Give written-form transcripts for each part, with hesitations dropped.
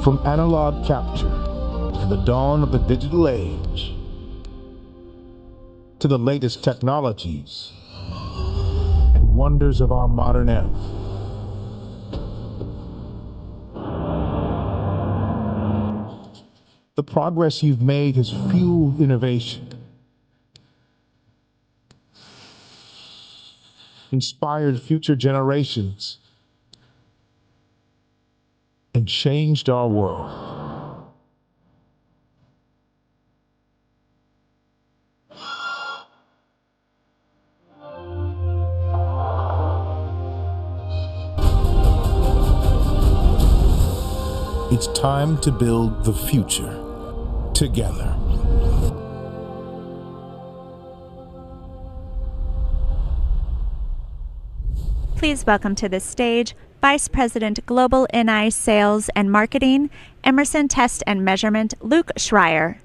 From analog capture to the dawn of the digital age, to the latest technologies and wonders of our modern era. The progress you've made has fueled innovation, inspired future generations, and changed our world. It's time to build the future together. Please welcome to the stage Vice President Global NI Sales and Marketing, Emerson Test and Measurement, Luke Schreier.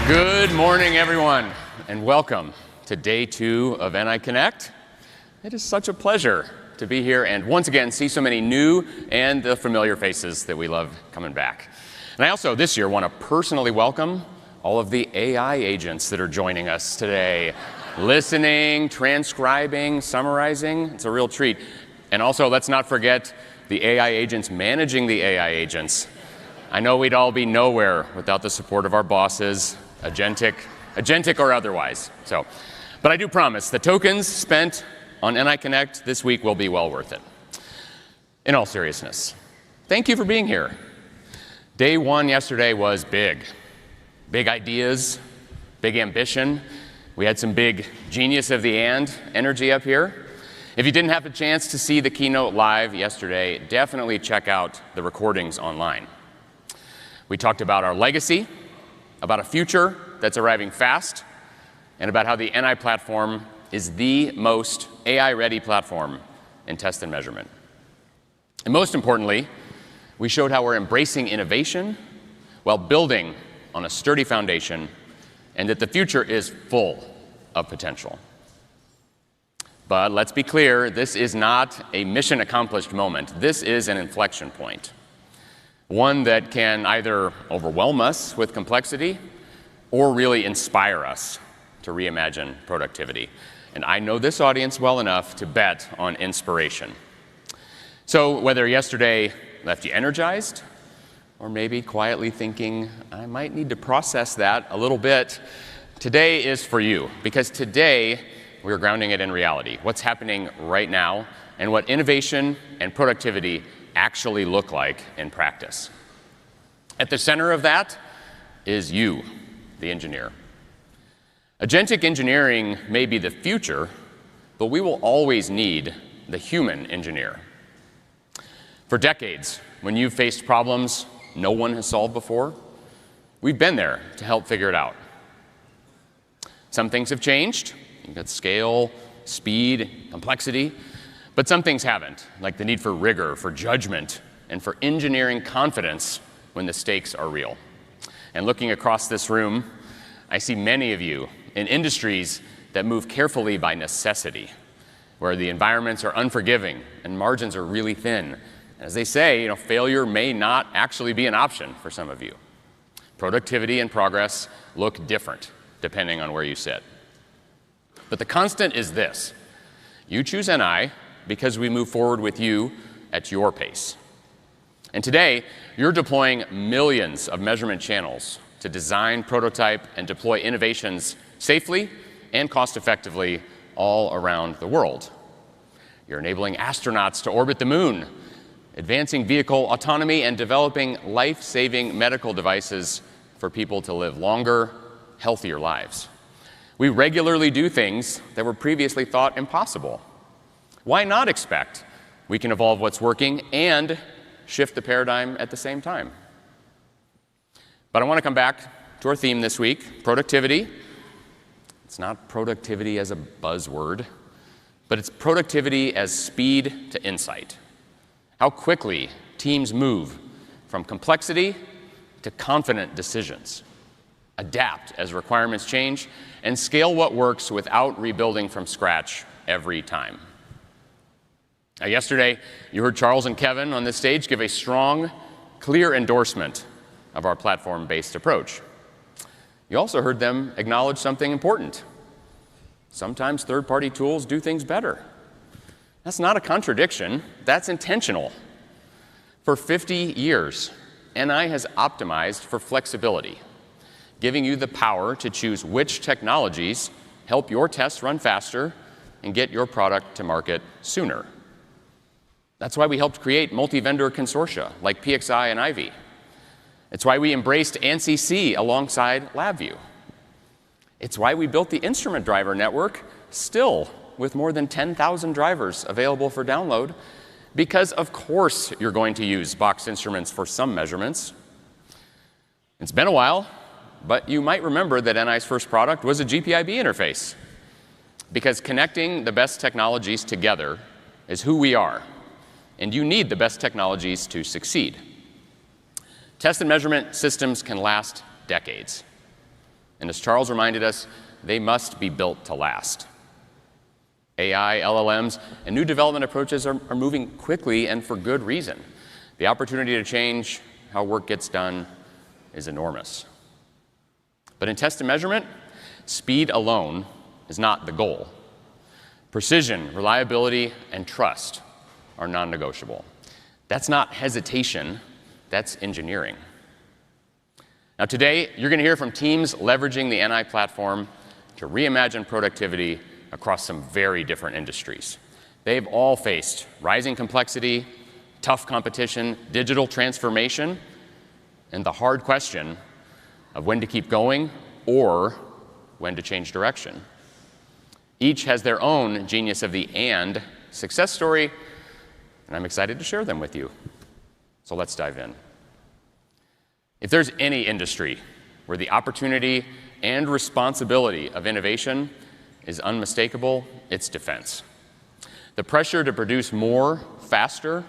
Good morning, everyone, and welcome to Day 2 of NI Connect. It is such a pleasure to be here and once again see so many new and the familiar faces that we love coming back. And I also this year want to personally welcome all of the AI agents that are joining us today. Listening, transcribing, summarizing, it's a real treat. And also, let's not forget the AI agents managing the AI agents. I know we'd all be nowhere without the support of our bosses, agentic or otherwise. But I do promise the tokens spent on NI Connect this week will be well worth it. In all seriousness, thank you for being here. Day 1 yesterday was big. Big ideas, big ambition. We had some big genius of the and energy up here. If you didn't have a chance to see the keynote live yesterday, definitely check out the recordings online. We talked about our legacy, about a future that's arriving fast, and about how the NI platform is the most AI-ready platform in test and measurement. And most importantly, we showed how we're embracing innovation while building on a sturdy foundation, and that the future is full of potential. But let's be clear, this is not a mission accomplished moment. This is an inflection point. One that can either overwhelm us with complexity or really inspire us to reimagine productivity. And I know this audience well enough to bet on inspiration. So whether yesterday left you energized, or maybe quietly thinking, I might need to process that a little bit, today is for you. Because today, we're grounding it in reality. What's happening right now, and what innovation and productivity actually look like in practice. At the center of that is you, the engineer. Agentic engineering may be the future, but we will always need the human engineer. For decades, when you've faced problems no one has solved before, we've been there to help figure it out. Some things have changed. You've got scale, speed, complexity, but some things haven't, like the need for rigor, for judgment, and for engineering confidence when the stakes are real. And looking across this room, I see many of you in industries that move carefully by necessity, where the environments are unforgiving and margins are really thin. As they say, failure may not actually be an option for some of you. Productivity and progress look different depending on where you sit. But the constant is this. You choose NI because we move forward with you at your pace. And today, you're deploying millions of measurement channels to design, prototype, and deploy innovations safely and cost-effectively all around the world. You're enabling astronauts to orbit the moon, advancing vehicle autonomy, and developing life-saving medical devices for people to live longer, healthier lives. We regularly do things that were previously thought impossible. Why not expect we can evolve what's working and shift the paradigm at the same time? But I want to come back to our theme this week, productivity. It's not productivity as a buzzword, but it's productivity as speed to insight. How quickly teams move from complexity to confident decisions. adapt as requirements change, and scale what works without rebuilding from scratch every time. Now, yesterday, you heard Charles and Kevin on this stage give a strong, clear endorsement of our platform-based approach. You also heard them acknowledge something important. Sometimes third-party tools do things better. That's not a contradiction. That's intentional. For 50 years, NI has optimized for flexibility, giving you the power to choose which technologies help your tests run faster and get your product to market sooner. That's why we helped create multi-vendor consortia like PXI and Ivy. It's why we embraced ANSI C alongside LabVIEW. It's why we built the instrument driver network, still with more than 10,000 drivers available for download, because of course you're going to use boxed instruments for some measurements. It's been a while, but you might remember that NI's first product was a GPIB interface, because connecting the best technologies together is who we are, and you need the best technologies to succeed. Test and measurement systems can last decades. And as Charles reminded us, they must be built to last. AI, LLMs, and new development approaches are moving quickly and for good reason. The opportunity to change how work gets done is enormous. But in test and measurement, speed alone is not the goal. Precision, reliability, and trust are non-negotiable. That's not hesitation, that's engineering. Now today, you're going to hear from teams leveraging the NI platform to reimagine productivity across some very different industries. They've all faced rising complexity, tough competition, digital transformation, and the hard question of when to keep going or when to change direction. Each has their own genius of the and success story, and I'm excited to share them with you. So let's dive in. If there's any industry where the opportunity and responsibility of innovation is unmistakable, it's defense. The pressure to produce more, faster,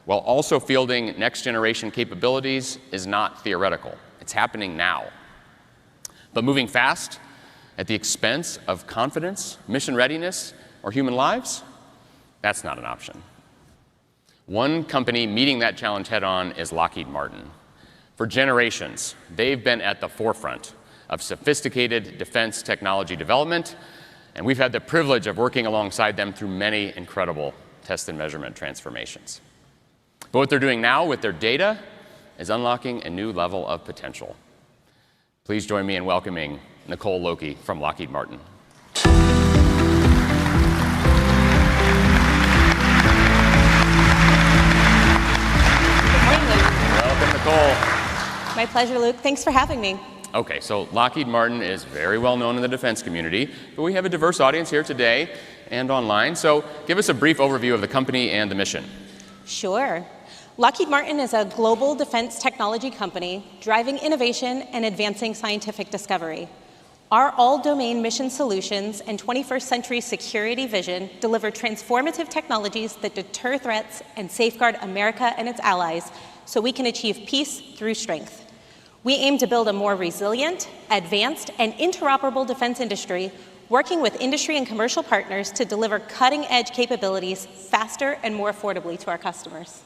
while also fielding next-generation capabilities is not theoretical. It's happening now. But moving fast at the expense of confidence, mission readiness, or human lives, that's not an option. One company meeting that challenge head-on is Lockheed Martin. For generations, they've been at the forefront of sophisticated defense technology development, and we've had the privilege of working alongside them through many incredible test and measurement transformations. But what they're doing now with their data is unlocking a new level of potential. Please join me in welcoming Nicole Loki from Lockheed Martin. Welcome, Nicole. My pleasure, Luke. Thanks for having me. Okay, so Lockheed Martin is very well known in the defense community, but we have a diverse audience here today and online. So give us a brief overview of the company and the mission. Sure. Lockheed Martin is a global defense technology company driving innovation and advancing scientific discovery. Our all-domain mission solutions and 21st century security vision deliver transformative technologies that deter threats and safeguard America and its allies so we can achieve peace through strength. We aim to build a more resilient, advanced, and interoperable defense industry, working with industry and commercial partners to deliver cutting-edge capabilities faster and more affordably to our customers.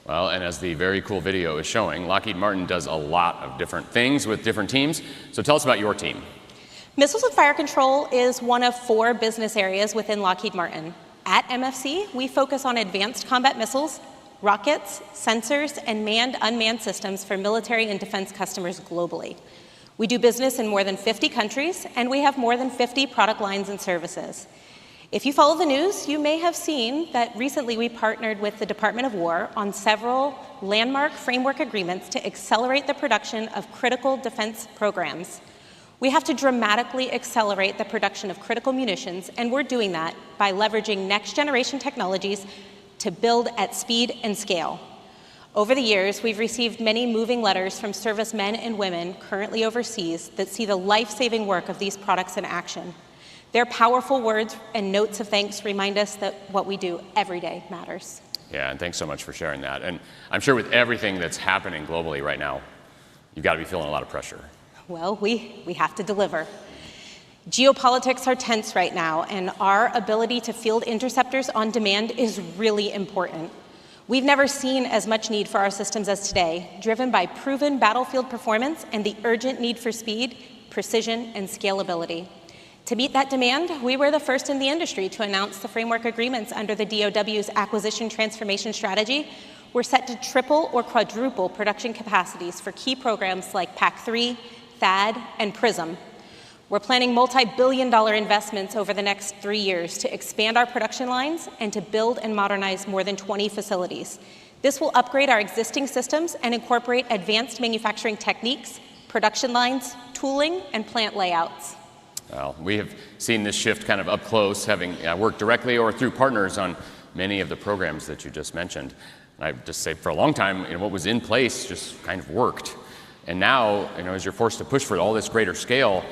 Well, and as the very cool video is showing, Lockheed Martin does a lot of different things with different teams. So tell us about your team. Missiles and Fire Control is one of 4 business areas within Lockheed Martin. At MFC, we focus on advanced combat missiles, rockets, sensors, and manned-unmanned systems for military and defense customers globally. We do business in more than 50 countries, and we have more than 50 product lines and services. If you follow the news, you may have seen that recently we partnered with the Department of War on several landmark framework agreements to accelerate the production of critical defense programs. We have to dramatically accelerate the production of critical munitions, and we're doing that by leveraging next-generation technologies to build at speed and scale. Over the years, we've received many moving letters from servicemen and women currently overseas that see the life-saving work of these products in action. Their powerful words and notes of thanks remind us that what we do every day matters. Yeah, and thanks so much for sharing that. And I'm sure with everything that's happening globally right now, you've got to be feeling a lot of pressure. Well, we have to deliver. Geopolitics are tense right now, and our ability to field interceptors on demand is really important. We've never seen as much need for our systems as today, driven by proven battlefield performance and the urgent need for speed, precision, and scalability. To meet that demand, we were the first in the industry to announce the framework agreements under the DoW's acquisition transformation strategy. We're set to triple or quadruple production capacities for key programs like PAC-3, THAAD, and PRISM. We're planning multi-billion-dollar investments over the next 3 years to expand our production lines and to build and modernize more than 20 facilities. This will upgrade our existing systems and incorporate advanced manufacturing techniques, production lines, tooling, and plant layouts. Well, we have seen this shift kind of up close, having worked directly or through partners on many of the programs that you just mentioned. And I just say for a long time, what was in place just kind of worked. And now, as you're forced to push for all this greater scale,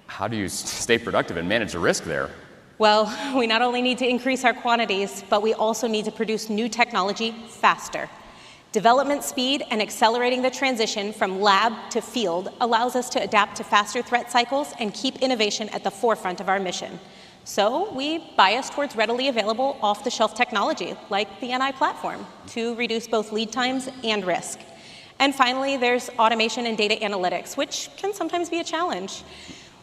how do you stay productive and manage the risk there? Well, we not only need to increase our quantities, but we also need to produce new technology faster. Development speed and accelerating the transition from lab to field allows us to adapt to faster threat cycles and keep innovation at the forefront of our mission. So we bias towards readily available off-the-shelf technology, like the NI platform, to reduce both lead times and risk. And finally, there's automation and data analytics, which can sometimes be a challenge.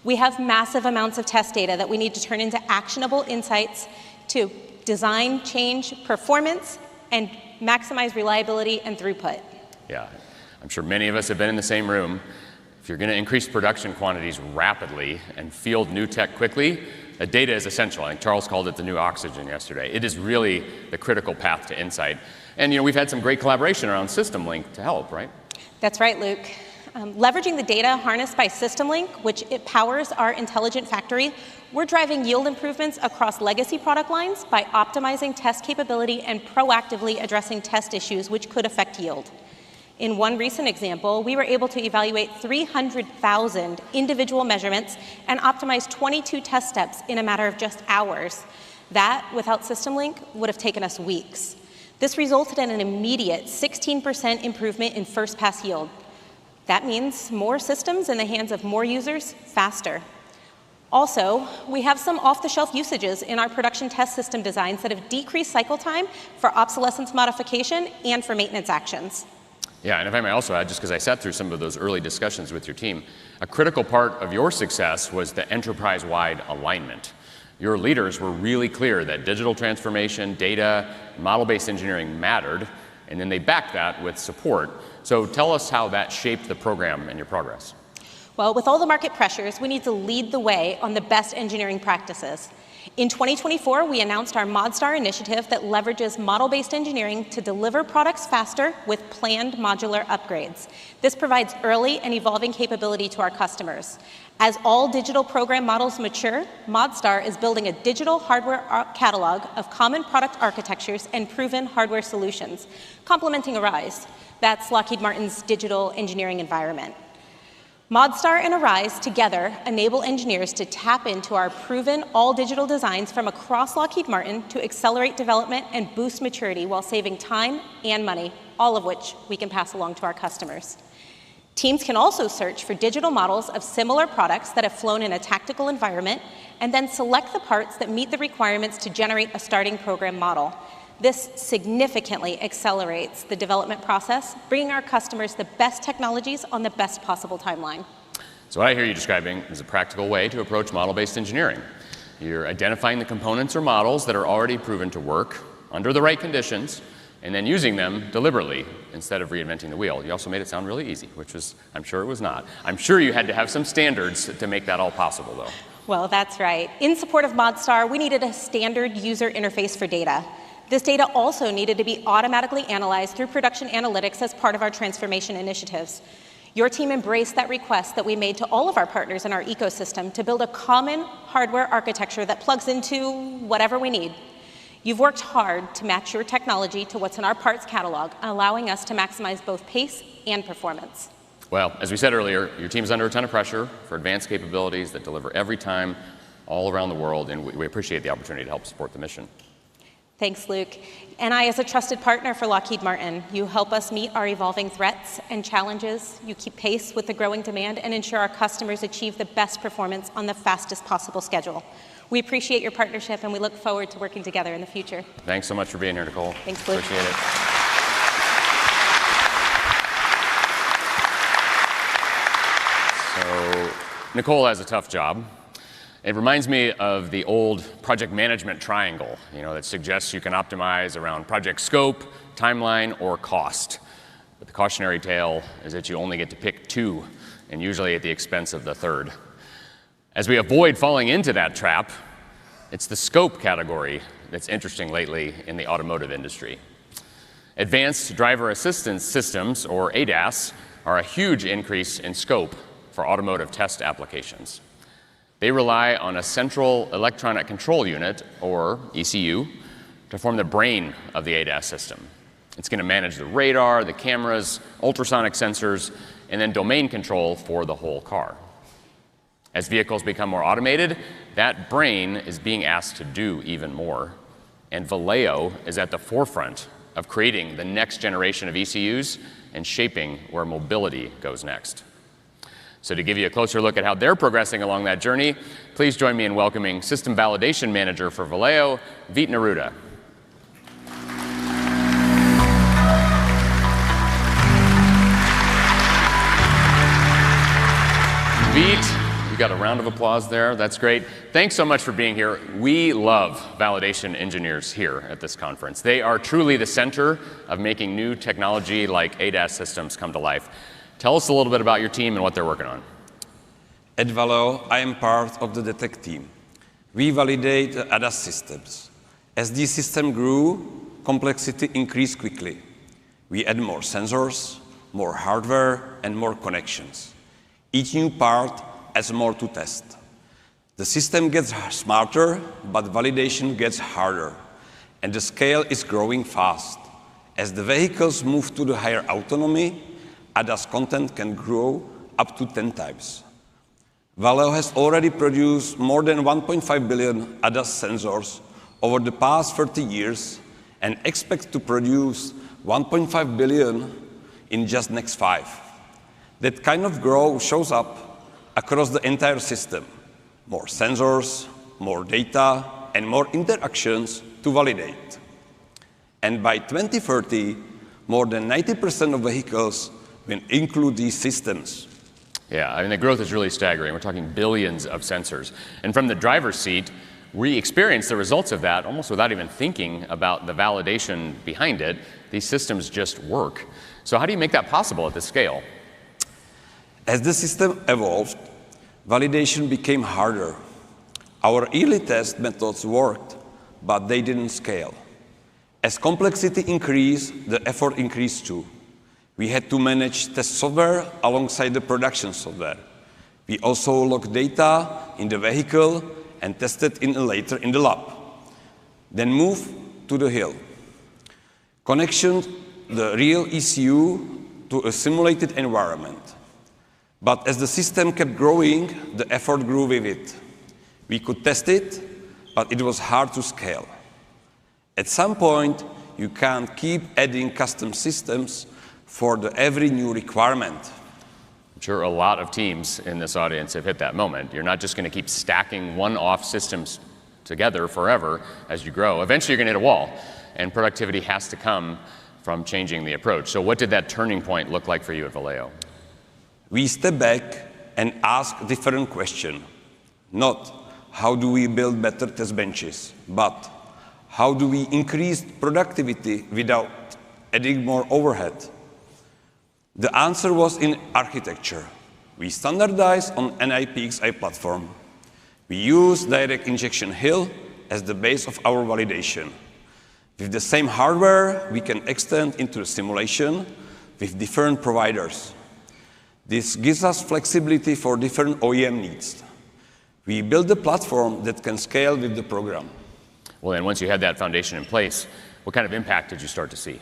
We have massive amounts of test data that we need to turn into actionable insights to design, change, performance, and maximize reliability and throughput. Yeah, I'm sure many of us have been in the same room. If you're going to increase production quantities rapidly and field new tech quickly, data is essential. I think Charles called it the new oxygen yesterday. It is really the critical path to insight. And we've had some great collaboration around SystemLink to help, right? That's right, Luke. Leveraging the data harnessed by SystemLink, which it powers our intelligent factory, we're driving yield improvements across legacy product lines by optimizing test capability and proactively addressing test issues which could affect yield. In one recent example, we were able to evaluate 300,000 individual measurements and optimize 22 test steps in a matter of just hours. That, without SystemLink, would have taken us weeks. This resulted in an immediate 16% improvement in first-pass yield. That means more systems in the hands of more users faster. Also, we have some off-the-shelf usages in our production test system designs that have decreased cycle time for obsolescence modification and for maintenance actions. Yeah, and if I may also add, just because I sat through some of those early discussions with your team, a critical part of your success was the enterprise-wide alignment. Your leaders were really clear that digital transformation, data, model-based engineering mattered, and then they backed that with support. So tell us how that shaped the program and your progress. Well, with all the market pressures, we need to lead the way on the best engineering practices. In 2024, we announced our ModStar initiative that leverages model-based engineering to deliver products faster with planned modular upgrades. This provides early and evolving capability to our customers. As all digital program models mature, ModStar is building a digital hardware catalog of common product architectures and proven hardware solutions, complementing Arise. That's Lockheed Martin's digital engineering environment. ModStar and Arise together enable engineers to tap into our proven all-digital designs from across Lockheed Martin to accelerate development and boost maturity while saving time and money, all of which we can pass along to our customers. Teams can also search for digital models of similar products that have flown in a tactical environment and then select the parts that meet the requirements to generate a starting program model. This significantly accelerates the development process, bringing our customers the best technologies on the best possible timeline. So what I hear you describing is a practical way to approach model-based engineering. You're identifying the components or models that are already proven to work under the right conditions, and then using them deliberately instead of reinventing the wheel. You also made it sound really easy, which was, I'm sure it was not. I'm sure you had to have some standards to make that all possible, though. Well, that's right. In support of ModStar, we needed a standard user interface for data. This data also needed to be automatically analyzed through production analytics as part of our transformation initiatives. Your team embraced that request that we made to all of our partners in our ecosystem to build a common hardware architecture that plugs into whatever we need. You've worked hard to match your technology to what's in our parts catalog, allowing us to maximize both pace and performance. Well, as we said earlier, your team's under a ton of pressure for advanced capabilities that deliver every time all around the world, and we appreciate the opportunity to help support the mission. Thanks, Luke. NI is a trusted partner for Lockheed Martin. You help us meet our evolving threats and challenges. You keep pace with the growing demand and ensure our customers achieve the best performance on the fastest possible schedule. We appreciate your partnership, and we look forward to working together in the future. Thanks so much for being here, Nicole. Thanks, Luke. Appreciate it. So, Nicole has a tough job. It reminds me of the old project management triangle, that suggests you can optimize around project scope, timeline, or cost. But the cautionary tale is that you only get to pick two, and usually at the expense of the third. As we avoid falling into that trap, it's the scope category that's interesting lately in the automotive industry. Advanced driver assistance systems, or ADAS, are a huge increase in scope for automotive test applications. They rely on a central electronic control unit, or ECU, to form the brain of the ADAS system. It's going to manage the radar, the cameras, ultrasonic sensors, and then domain control for the whole car. As vehicles become more automated, that brain is being asked to do even more. And Valeo is at the forefront of creating the next generation of ECUs and shaping where mobility goes next. So to give you a closer look at how they're progressing along that journey, please join me in welcoming System Validation Manager for Valeo, Veet Neruda. Veet, you got a round of applause there. That's great. Thanks so much for being here. We love validation engineers here at this conference. They are truly the center of making new technology like ADAS systems come to life. Tell us a little bit about your team and what they're working on. At Valeo, I am part of the DETECT team. We validate ADAS systems. As the system grew, complexity increased quickly. We add more sensors, more hardware, and more connections. Each new part adds more to test. The system gets smarter, but validation gets harder. And the scale is growing fast. As the vehicles move to the higher autonomy, ADAS content can grow up to 10 times. Valeo has already produced more than 1.5 billion ADAS sensors over the past 30 years and expects to produce 1.5 billion in just next 5. That kind of growth shows up across the entire system. More sensors, more data, and more interactions to validate. And by 2030, more than 90% of vehicles will include these systems. Yeah, I mean, the growth is really staggering. We're talking billions of sensors. And from the driver's seat, we experience the results of that almost without even thinking about the validation behind it. These systems just work. So how do you make that possible at this scale? As the system evolved, validation became harder. Our early test methods worked, but they didn't scale. As complexity increased, the effort increased too. We had to manage test software alongside the production software. We also logged data in the vehicle and tested it later in the lab. Then moved to the hill. Connection the real ECU to a simulated environment. But as the system kept growing, the effort grew with it. We could test it, but it was hard to scale. At some point, you can't keep adding custom systems for every new requirement. I'm sure a lot of teams in this audience have hit that moment. You're not just going to keep stacking one-off systems together forever as you grow. Eventually, you're going to hit a wall, and productivity has to come from changing the approach. So what did that turning point look like for you at Valeo? We step back and ask different questions. Not how do we build better test benches, but how do we increase productivity without adding more overhead? The answer was in architecture. We standardized on NI-PXI platform. We use direct injection hill as the base of our validation. With the same hardware, we can extend into the simulation with different providers. This gives us flexibility for different OEM needs. We build a platform that can scale with the program. Well, then once you had that foundation in place, what kind of impact did you start to see?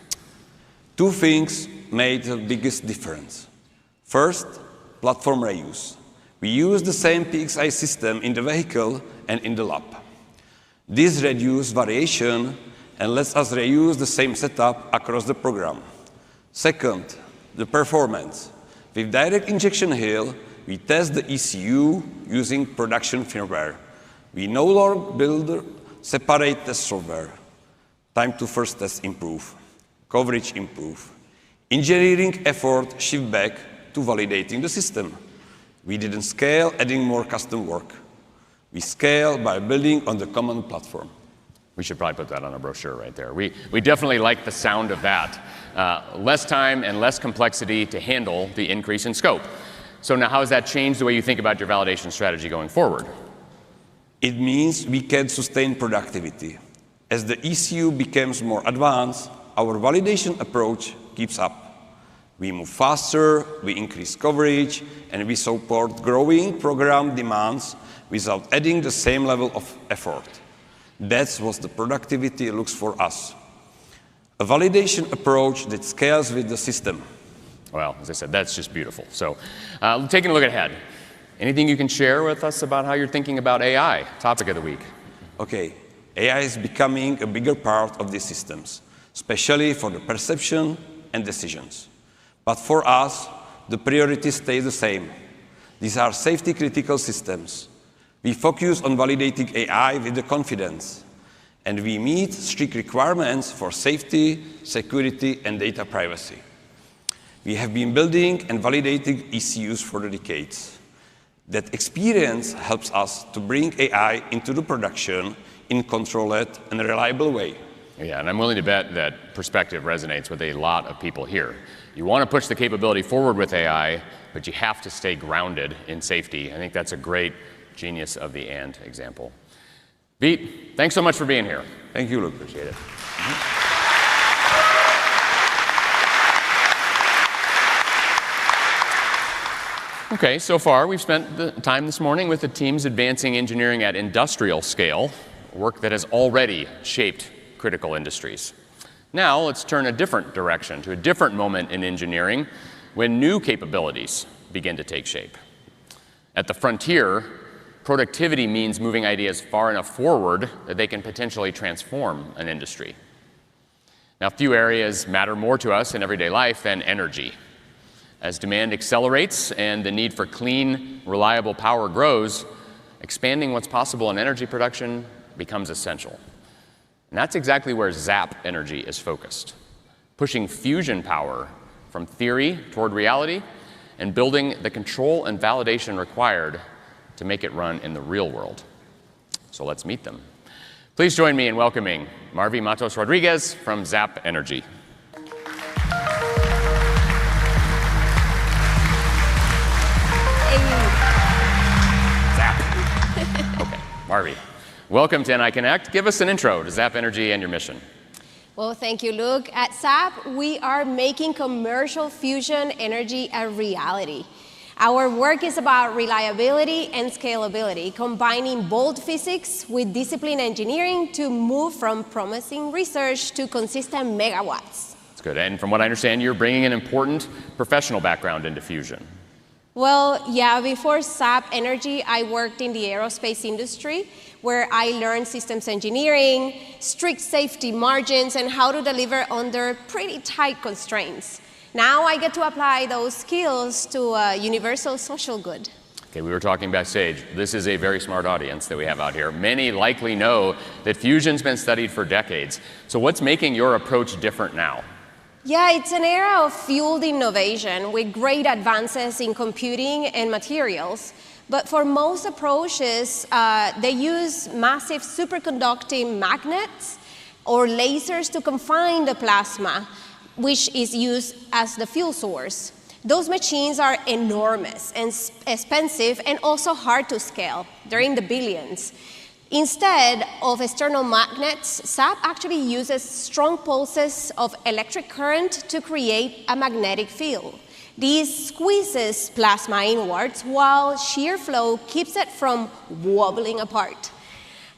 Two things made the biggest difference. First, platform reuse. We use the same PXI system in the vehicle and in the lab. This reduced variation and lets us reuse the same setup across the program. Second, the performance. With direct injection here, we test the ECU using production firmware. We no longer build separate test software. Time to first test improve. Coverage improve. Engineering effort shift back to validating the system. We didn't scale, adding more custom work. We scale by building on the common platform. We should probably put that on a brochure right there. We definitely like the sound of that. Less time and less complexity to handle the increase in scope. So now how has that changed the way you think about your validation strategy going forward? It means we can sustain productivity. As the ECU becomes more advanced, our validation approach keeps up. We move faster, we increase coverage, and we support growing program demands without adding the same level of effort. That's what the productivity looks for us. A validation approach that scales with the system. Well, as I said, that's just beautiful. So taking a look ahead, anything you can share with us about how you're thinking about AI, topic of the week? Okay, AI is becoming a bigger part of these systems, especially for the perception and decisions. But for us, the priority stays the same. These are safety-critical systems. We focus on validating AI with the confidence, and we meet strict requirements for safety, security, and data privacy. We have been building and validating ECUs for decades. That experience helps us to bring AI into the production in controlled and reliable way. Yeah, and I'm willing to bet that perspective resonates with a lot of people here. You want to push the capability forward with AI, but you have to stay grounded in safety. I think that's a great genius of the and example. Veet, thanks so much for being here. Thank you, Luke. Appreciate it. Okay, so far we've spent the time this morning with the teams advancing engineering at industrial scale, work that has already shaped critical industries. Now let's turn a different direction to a different moment in engineering when new capabilities begin to take shape. At the frontier, productivity means moving ideas far enough forward that they can potentially transform an industry. Now, few areas matter more to us in everyday life than energy. As demand accelerates and the need for clean, reliable power grows, expanding what's possible in energy production becomes essential. And that's exactly where Zap Energy is focused, pushing fusion power from theory toward reality and building the control and validation required to make it run in the real world. So let's meet them. Please join me in welcoming Marvi Matos Rodriguez from Zap Energy. Zap. Okay, Marvi, welcome to NI Connect. Give us an intro to Zap Energy and your mission. Well, thank you, Luke. At Zap, we are making commercial fusion energy a reality. Our work is about reliability and scalability, combining bold physics with disciplined engineering to move from promising research to consistent megawatts. That's good. And from what I understand, you're bringing an important professional background into fusion. Well, yeah, before Zap Energy, I worked in the aerospace industry, where I learned systems engineering, strict safety margins, and how to deliver under pretty tight constraints. Now I get to apply those skills to a universal social good. Okay, we were talking backstage. This is a very smart audience that we have out here. Many likely know that fusion's been studied for decades. So what's making your approach different now? Yeah, it's an era of fueled innovation with great advances in computing and materials. But for most approaches, they use massive superconducting magnets or lasers to confine the plasma, which is used as the fuel source. Those machines are enormous and expensive and also hard to scale. They're in the billions. Instead of external magnets, Zap actually uses strong pulses of electric current to create a magnetic field. This squeezes plasma inwards while shear flow keeps it from wobbling apart.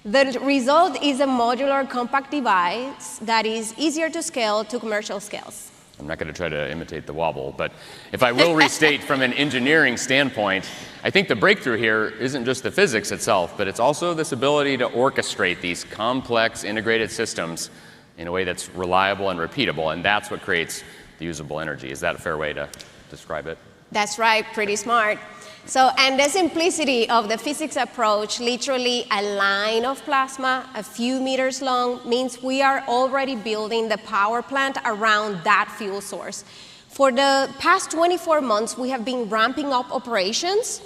The result is a modular, compact device that is easier to scale to commercial scales. I'm not going to try to imitate the wobble, but if I will restate from an engineering standpoint, I think the breakthrough here isn't just the physics itself, but it's also this ability to orchestrate these complex integrated systems in a way that's reliable and repeatable, and that's what creates the usable energy. Is that a fair way to describe it? That's right, pretty smart. So, and the simplicity of the physics approach, literally a line of plasma a few meters long, means we are already building the power plant around that fuel source. For the past 24 months, we have been ramping up operations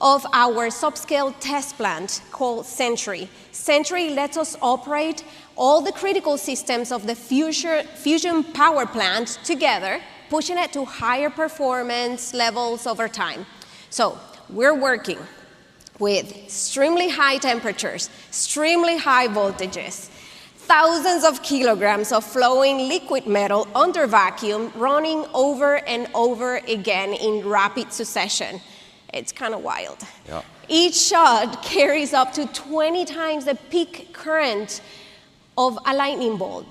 of our subscale test plant called Century. Century lets us operate all the critical systems of the fusion power plant together, pushing it to higher performance levels over time. So we're working with extremely high temperatures, extremely high voltages, thousands of kilograms of flowing liquid metal under vacuum running over and over again in rapid succession. It's kind of wild. Yeah. Each shot carries up to 20 times the peak current of a lightning bolt.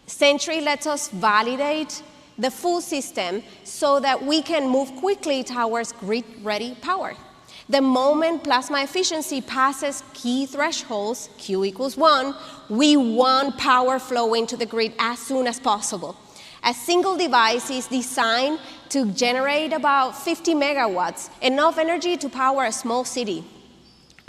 Century lets us validate the full system so that we can move quickly towards grid-ready power. The moment plasma efficiency passes key thresholds, Q equals 1, we want power flowing to the grid as soon as possible. A single device is designed to generate about 50 megawatts, enough energy to power a small city.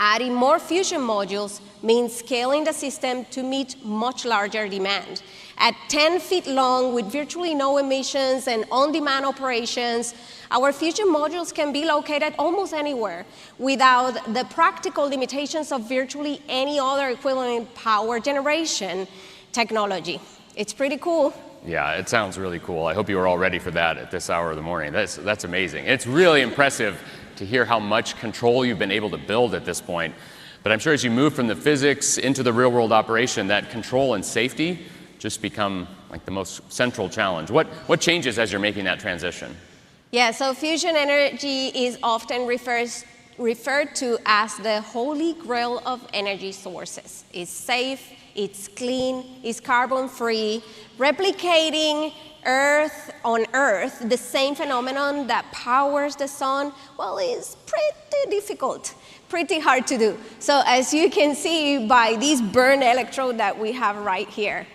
Adding more fusion modules means scaling the system to meet much larger demand. At 10 feet long, with virtually no emissions and on-demand operations, our fusion modules can be located almost anywhere without the practical limitations of virtually any other equivalent power generation technology. It's pretty cool. Yeah, it sounds really cool. I hope you were all ready for that at this hour of the morning. That's amazing. It's really impressive to hear how much control you've been able to build at this point. But I'm sure as you move from the physics into the real-world operation, that control and safety just become like the most central challenge. What changes as you're making that transition? Yeah, so fusion energy is often referred to as the holy grail of energy sources. It's safe, it's clean, it's carbon-free, replicating on Earth, the same phenomenon that powers the sun, well, is pretty difficult, pretty hard to do. So as you can see by this burn electrode that we have right here.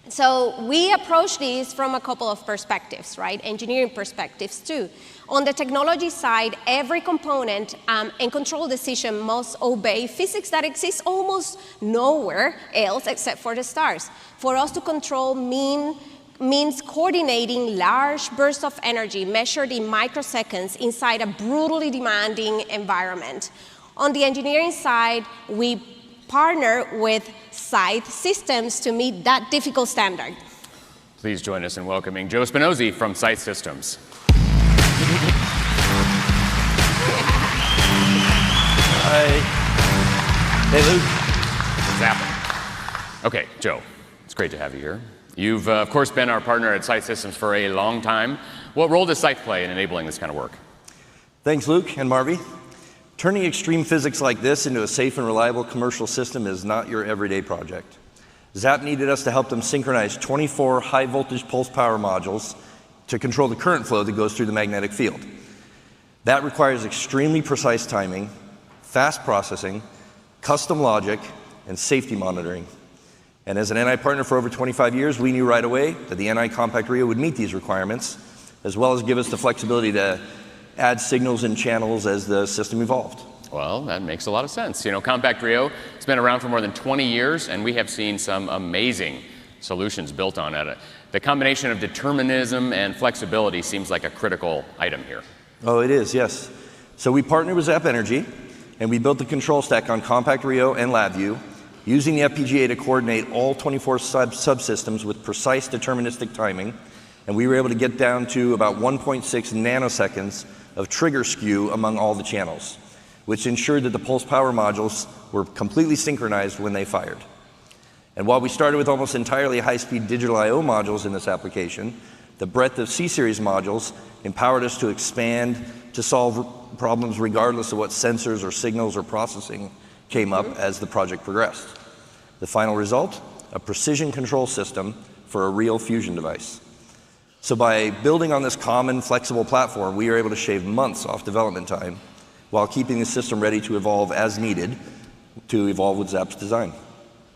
So we approach this from a couple of perspectives, right? Engineering perspectives too. On the technology side, every component and control decision must obey physics that exists almost nowhere else except for the stars. For us to control means coordinating large bursts of energy measured in microseconds inside a brutally demanding environment. On the engineering side, we partner with site systems to meet that difficult standard. Please join us in welcoming Joe Spinozzi from Site Systems. Hi. Hey, Luke. What's happening? Okay, Joe, it's great to have you here. You've, of course, been our partner at Site Systems for a long time. What role does Site play in enabling this kind of work? Thanks, Luke and Marvy. Turning extreme physics like this into a safe and reliable commercial system is not your everyday project. ZAP needed us to help them synchronize 24 high-voltage pulse power modules to control the current flow that goes through the magnetic field. That requires extremely precise timing, fast processing, custom logic, and safety monitoring. And as an NI partner for over 25 years, we knew right away that the NI Compact Rio would meet these requirements, as well as give us the flexibility to add signals and channels as the system evolved. Well, that makes a lot of sense. You know, Compact Rio has been around for more than 20 years, and we have seen some amazing solutions built on it. The combination of determinism and flexibility seems like a critical item here. Oh, it is, yes. So we partnered with Zap Energy, and we built the control stack on Compact Rio and LabVIEW, using the FPGA to coordinate all 24 subsystems with precise deterministic timing, and we were able to get down to about 1.6 nanoseconds of trigger skew among all the channels, which ensured that the pulse power modules were completely synchronized when they fired. And while we started with almost entirely high-speed digital I/O modules in this application, the breadth of C-series modules empowered us to expand to solve problems regardless of what sensors or signals or processing came up as the project progressed. The final result, a precision control system for a real fusion device. So by building on this common, flexible platform, we are able to shave months off development time while keeping the system ready to evolve as needed to evolve with ZAP's design.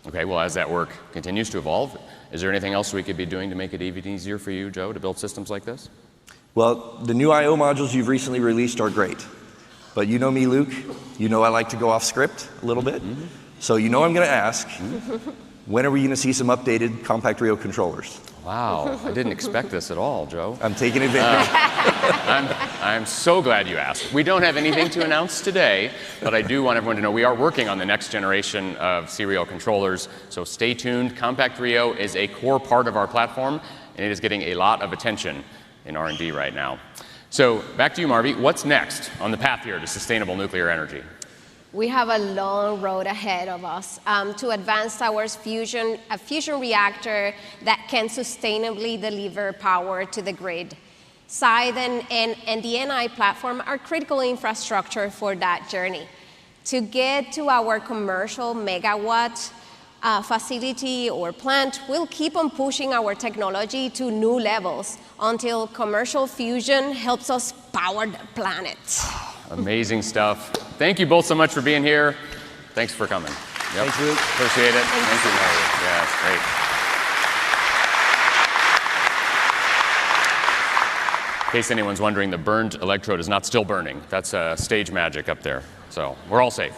Okay, well, as that work continues to evolve, is there anything else we could be doing to make it even easier for you, Joe, to build systems like this? Well, the new I/O modules you've recently released are great. But you know me, Luke. You know I like to go off script a little bit. So you know I'm going to ask, when are we going to see some updated compact Rio controllers? Wow, I didn't expect this at all, Joe. I'm taking advantage. I'm so glad you asked. We don't have anything to announce today, but I do want everyone to know we are working on the next generation of serial controllers, so stay tuned. Compact Rio is a core part of our platform, and it is getting a lot of attention in R&D right now. So back to you, Marvi. What's next on the path here to sustainable nuclear energy? We have a long road ahead of us to advance towards a fusion reactor that can sustainably deliver power to the grid. SIDE and the NI platform are critical infrastructure for that journey. To get to our commercial megawatt facility or plant, we'll keep on pushing our technology to new levels until commercial fusion helps us power the planet. Amazing stuff. Thank you both so much for being here. Thanks for coming. Yep. Thanks, Luke. Appreciate it. Thank you, Mary. Yeah, great. In case anyone's wondering, the burned electrode is not still burning. That's stage magic up there. So we're all safe.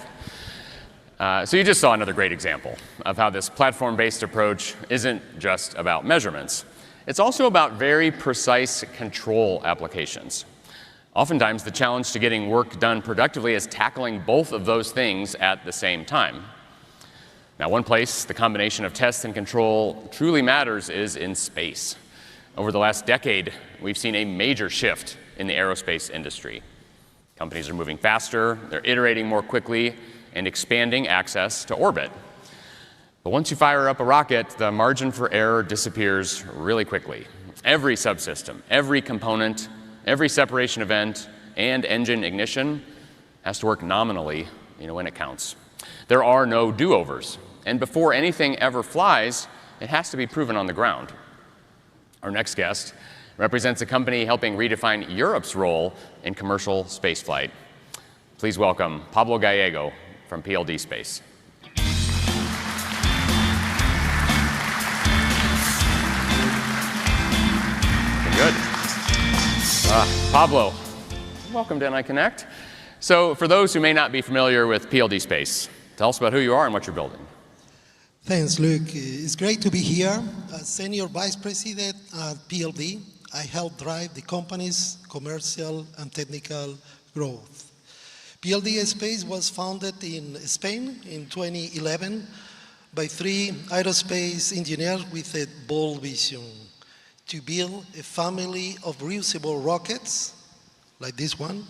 So you just saw another great example of how this platform-based approach isn't just about measurements. It's also about very precise control applications. Oftentimes, the challenge to getting work done productively is tackling both of those things at the same time. Now, one place the combination of test and control truly matters is in space. Over the last decade, we've seen a major shift in the aerospace industry. Companies are moving faster, they're iterating more quickly, and expanding access to orbit. But once you fire up a rocket, the margin for error disappears really quickly. Every subsystem, every component, every separation event, and engine ignition has to work nominally, when it counts. There are no do-overs, and before anything ever flies, it has to be proven on the ground. Our next guest represents a company helping redefine Europe's role in commercial spaceflight. Please welcome Pablo Gallego from PLD Space. Good. Pablo, welcome to NI Connect. So for those who may not be familiar with PLD Space, tell us about who you are and what you're building. Thanks, Luke. It's great to be here. As Senior Vice President at PLD, I help drive the company's commercial and technical growth. PLD Space was founded in Spain in 2011 by 3 aerospace engineers with a bold vision: to build a family of reusable rockets, like this one,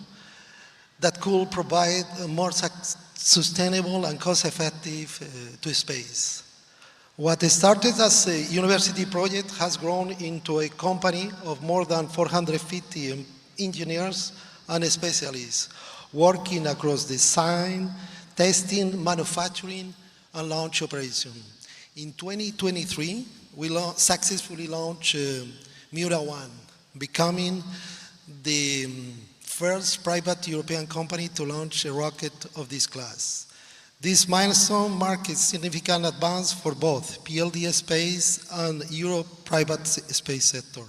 that could provide a more sustainable and cost-effective to space. What started as a university project has grown into a company of more than 450 engineers and specialists, working across design, testing, manufacturing, and launch operation. In 2023, we successfully launched Miura-1, becoming the first private European company to launch a rocket of this class. This milestone marks a significant advance for both PLD Space and Europe private space sector.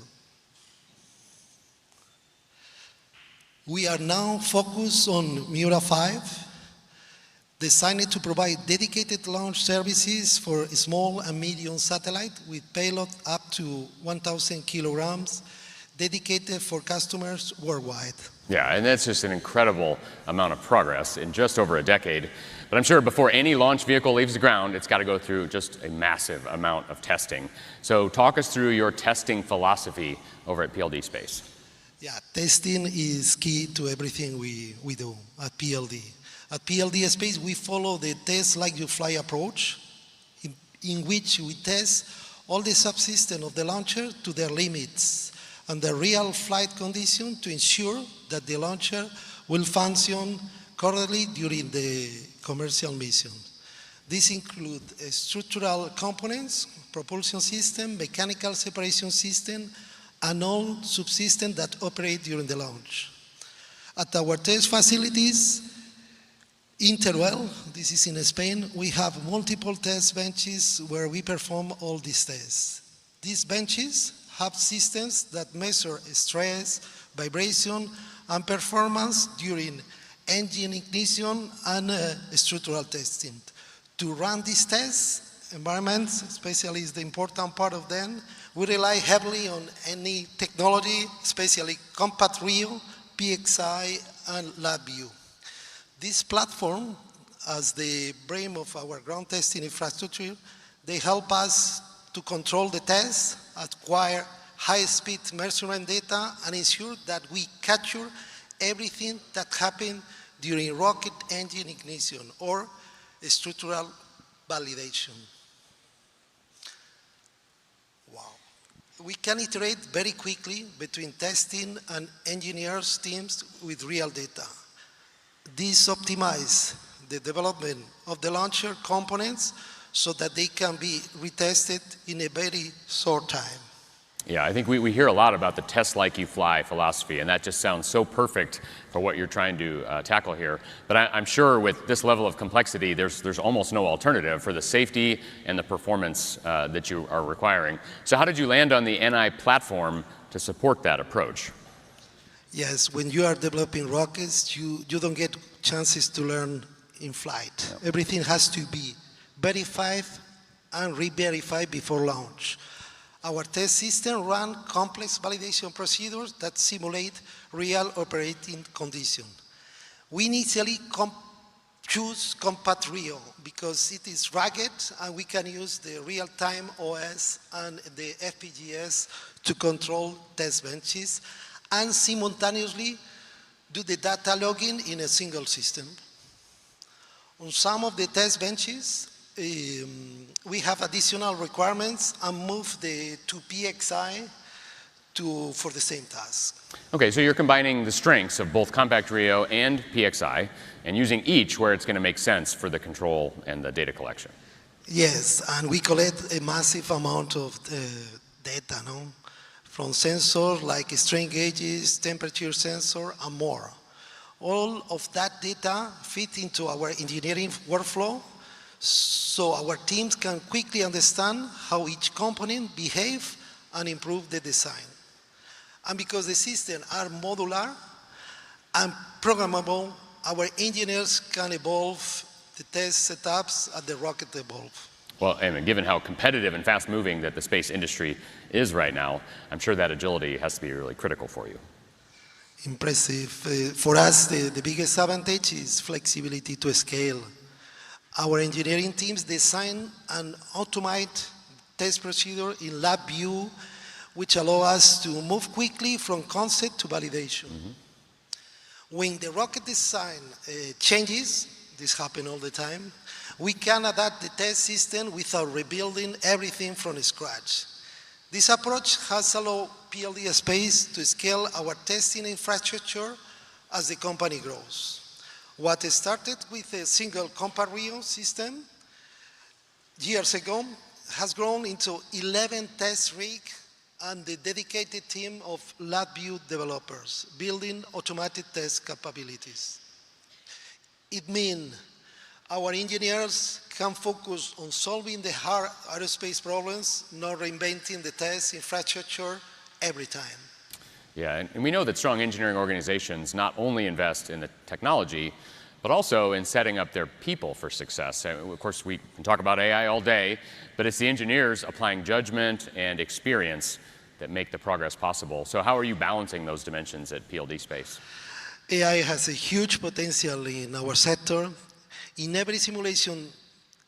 We are now focused on Miura-5, designed to provide dedicated launch services for small and medium satellites with payload up to 1,000 kilograms, dedicated for customers worldwide. Yeah, and that's just an incredible amount of progress in just over a decade. But I'm sure before any launch vehicle leaves the ground, it's got to go through just a massive amount of testing. So talk us through your testing philosophy over at PLD Space. Yeah, testing is key to everything we do at PLD. At PLD Space, we follow the test like you fly approach, in which we test all the subsystems of the launcher to their limits and the real flight condition to ensure that the launcher will function correctly during the commercial mission. These include structural components, propulsion system, mechanical separation system, and all subsystems that operate during the launch. At our test facilities, In Teruel, this is in Spain, we have multiple test benches where we perform all these tests. These benches have systems that measure stress, vibration, and performance during engine ignition and structural testing. To run these tests, environments, especially is the important part of them, we rely heavily on any technology, especially Compact Rio, PXI, and LabVIEW. This platform, as the brain of our ground testing infrastructure, they help us to control the tests, acquire high-speed measurement data, and ensure that we capture everything that happened during rocket engine ignition or structural validation. Wow. We can iterate very quickly between testing and engineers teams with real data. This optimizes the development of the launcher components so that they can be retested in a very short time. Yeah, I think we hear a lot about the test like you fly philosophy, and that just sounds so perfect for what you're trying to tackle here. But I'm sure with this level of complexity, there's almost no alternative for the safety and the performance that you are requiring. So how did you land on the NI platform to support that approach? Yes, when you are developing rockets, you don't get chances to learn in flight. Yep. Everything has to be verified and re-verified before launch. Our test system runs complex validation procedures that simulate real operating conditions. We initially choose Compact Rio because it is rugged and we can use the real-time OS and the FPGAs to control test benches and simultaneously do the data logging in a single system. On some of the test benches, we have additional requirements and move to PXI for the same task. Okay, so you're combining the strengths of both Compact Rio and PXI and using each where it's going to make sense for the control and the data collection. Yes, and we collect a massive amount of data, no? From sensors like strain gauges, temperature sensor, and more. All of that data fit into our engineering workflow so our teams can quickly understand how each component behaves and improve the design. And because the systems are modular and programmable, our engineers can evolve the test setups as the rocket evolves. Well, and given how competitive and fast-moving that the space industry is right now, I'm sure that agility has to be really critical for you. Impressive. For us, the biggest advantage is flexibility to scale. Our engineering teams design and automate test procedure in LabVIEW, which allow us to move quickly from concept to validation. Mm-hmm. When the rocket design changes, this happens all the time, we can adapt the test system without rebuilding everything from scratch. This approach has allowed PLD space to scale our testing infrastructure as the company grows. What started with a single Compact Rio system years ago has grown into 11 test rigs and the dedicated team of LabVIEW developers building automated test capabilities. It means our engineers can focus on solving the hard aerospace problems, not reinventing the test infrastructure every time. Yeah, and we know that strong engineering organizations not only invest in the technology, but also in setting up their people for success. Of course, we can talk about AI all day, but it's the engineers applying judgment and experience that make the progress possible. So how are you balancing those dimensions at PLD Space? AI has a huge potential in our sector. In every simulation,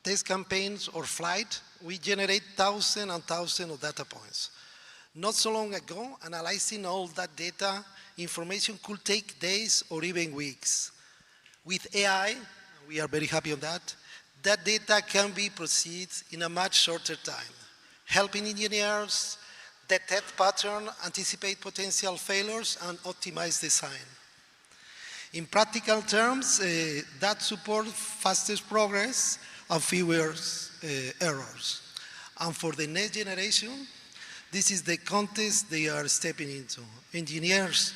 test campaigns or flight, we generate thousands and thousands of data points. Not so long ago, analyzing all that data, information could take days or even weeks. With AI, we are very happy on that, that data can be processed in a much shorter time, helping engineers detect patterns, anticipate potential failures, and optimize design. In practical terms, that supports fastest progress and fewer errors. And for the next generation, this is the context they are stepping into. Engineers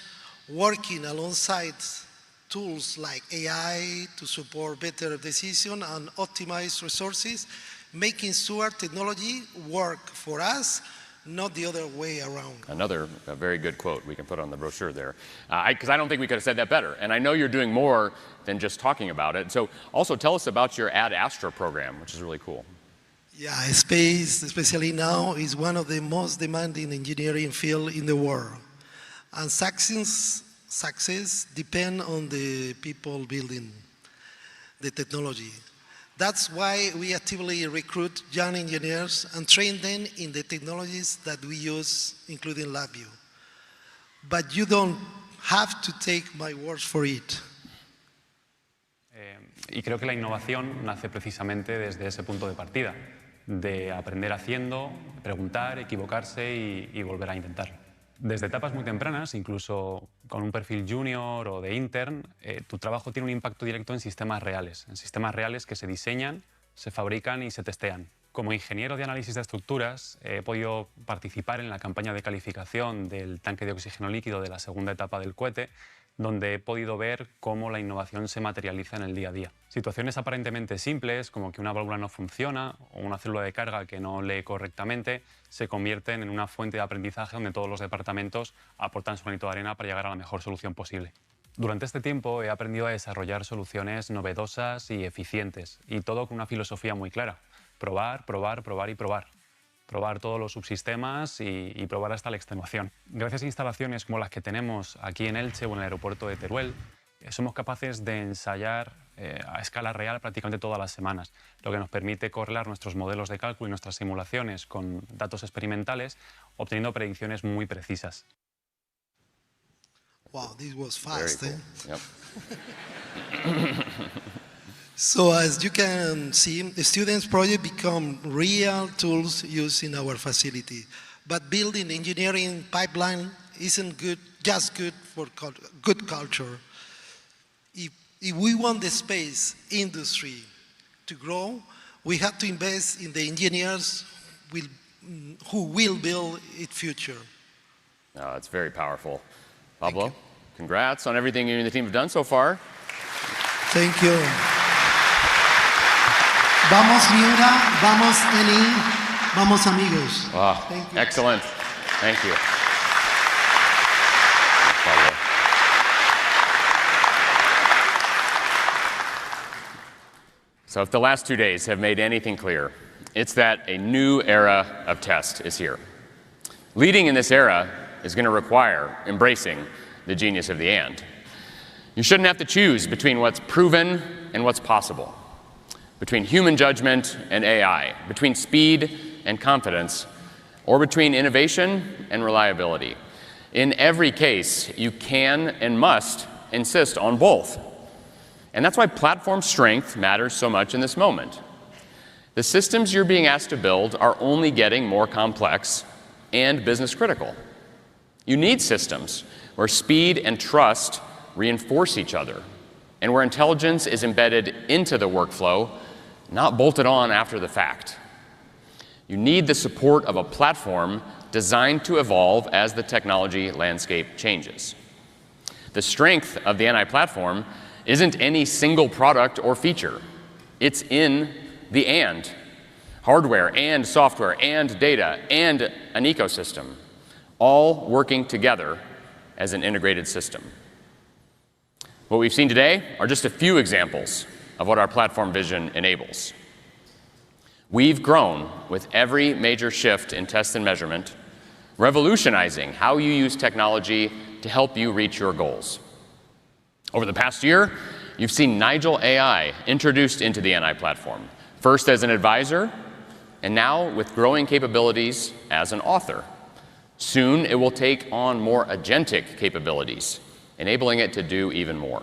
working alongside tools like AI to support better decision and optimize resources, making sure technology work for us, not the other way around. Another very good quote we can put on the brochure there. Because I don't think we could have said that better. And I know you're doing more than just talking about it. So also tell us about your Ad Astra program, which is really cool. Yeah, space, especially now, is one of the most demanding engineering fields in the world. And success depends on the people building the technology. That's why we actively recruit young engineers and train them in the technologies that we use, including LabVIEW. But you don't have to take my words for it. Y creo que la innovación nace precisamente desde ese punto de partida, de aprender haciendo, preguntar, equivocarse y volver a intentar. Desde etapas muy tempranas, incluso con un perfil junior o de intern, tu trabajo tiene un impacto directo en sistemas reales que se diseñan, se fabrican y se testean. Como ingeniero de análisis de estructuras, he podido participar en la campaña de calificación del tanque de oxígeno líquido de la segunda etapa del cohete, donde he podido ver cómo la innovación se materializa en el día a día. Situaciones aparentemente simples, como que una válvula no funciona o una célula de carga que no lee correctamente, se convierten en una fuente de aprendizaje donde todos los departamentos aportan su granito de arena para llegar a la mejor solución posible. Durante este tiempo he aprendido a desarrollar soluciones novedosas y eficientes, y todo con una filosofía muy clara: probar, probar, probar y probar. Probar todos los subsistemas y probar hasta la extenuación. Gracias a instalaciones como las que tenemos aquí en Elche o en el aeropuerto de Teruel, somos capaces de ensayar a escala real prácticamente todas las semanas, lo que nos permite correlar nuestros modelos de cálculo y nuestras simulaciones con datos experimentales, obteniendo predicciones muy precisas. Wow, this was fast, Very cool. Yep. So as you can see, the students' projects become real tools used in our facility. But building engineering pipeline isn't just good for good culture. If we want the space industry to grow, we have to invest in the engineers who will build its future. It's very powerful. Pablo, congrats on everything you and the team have done so far. Thank you. Vamos Miura, vamos Eni, vamos amigos. Wow, Thank you. Excellent. Thank you. So if the last 2 days have made anything clear, it's that a new era of test is here. Leading in this era is going to require embracing the genius of the and. You shouldn't have to choose between what's proven and what's possible, between human judgment and AI, between speed and confidence, or between innovation and reliability. In every case, you can and must insist on both. And that's why platform strength matters so much in this moment. The systems you're being asked to build are only getting more complex and business critical. You need systems where speed and trust reinforce each other, and where intelligence is embedded into the workflow, not bolted on after the fact. You need the support of a platform designed to evolve as the technology landscape changes. The strength of the NI platform isn't any single product or feature. It's in the and. Hardware and software and data and an ecosystem, all working together as an integrated system. What we've seen today are just a few examples of what our platform vision enables. We've grown with every major shift in test and measurement, revolutionizing how you use technology to help you reach your goals. Over the past year, you've seen Nigel AI introduced into the NI platform, first as an advisor, and now with growing capabilities as an author. Soon, it will take on more agentic capabilities, enabling it to do even more,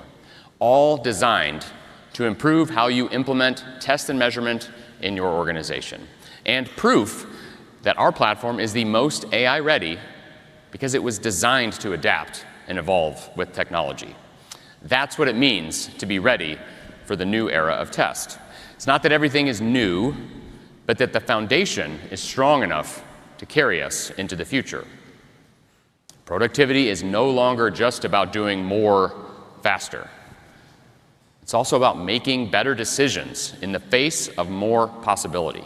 all designed to improve how you implement test and measurement in your organization, and proof that our platform is the most AI-ready because it was designed to adapt and evolve with technology. That's what it means to be ready for the new era of test. It's not that everything is new, but that the foundation is strong enough to carry us into the future. Productivity is no longer just about doing more faster. It's also about making better decisions in the face of more possibility.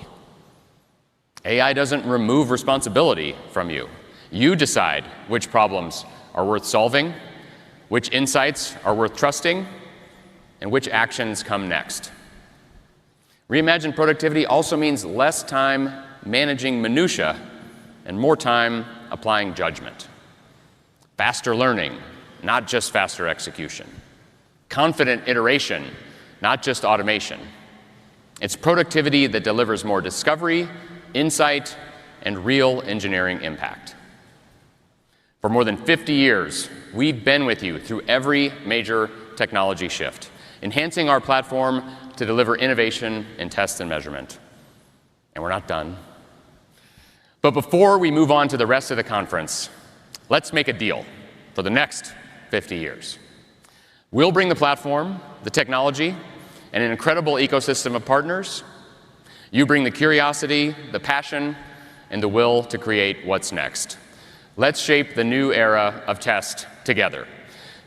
AI doesn't remove responsibility from you. You decide which problems are worth solving, which insights are worth trusting, and which actions come next. Reimagined productivity also means less time managing minutia and more time applying judgment. Faster learning, not just faster execution. Confident iteration, not just automation. It's productivity that delivers more discovery, insight, and real engineering impact. For more than 50 years, we've been with you through every major technology shift, enhancing our platform to deliver innovation in test and measurement. And we're not done. But before we move on to the rest of the conference, let's make a deal for the next 50 years. We'll bring the platform, the technology, and an incredible ecosystem of partners. You bring the curiosity, the passion, and the will to create what's next. Let's shape the new era of test together.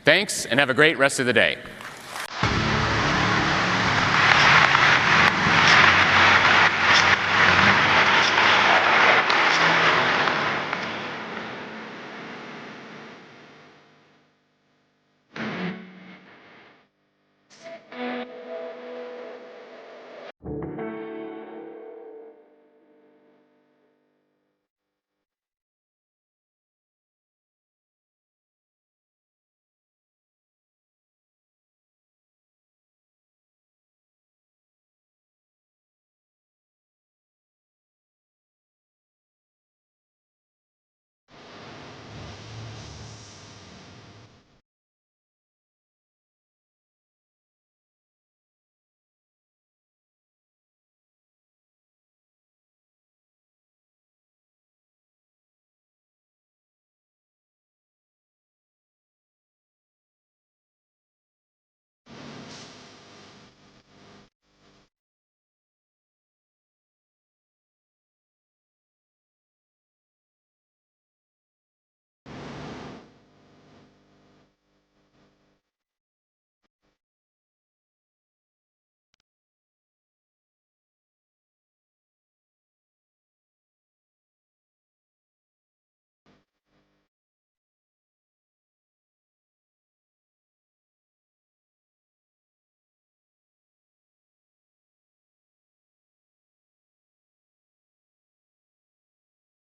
Thanks, and have a great rest of the day.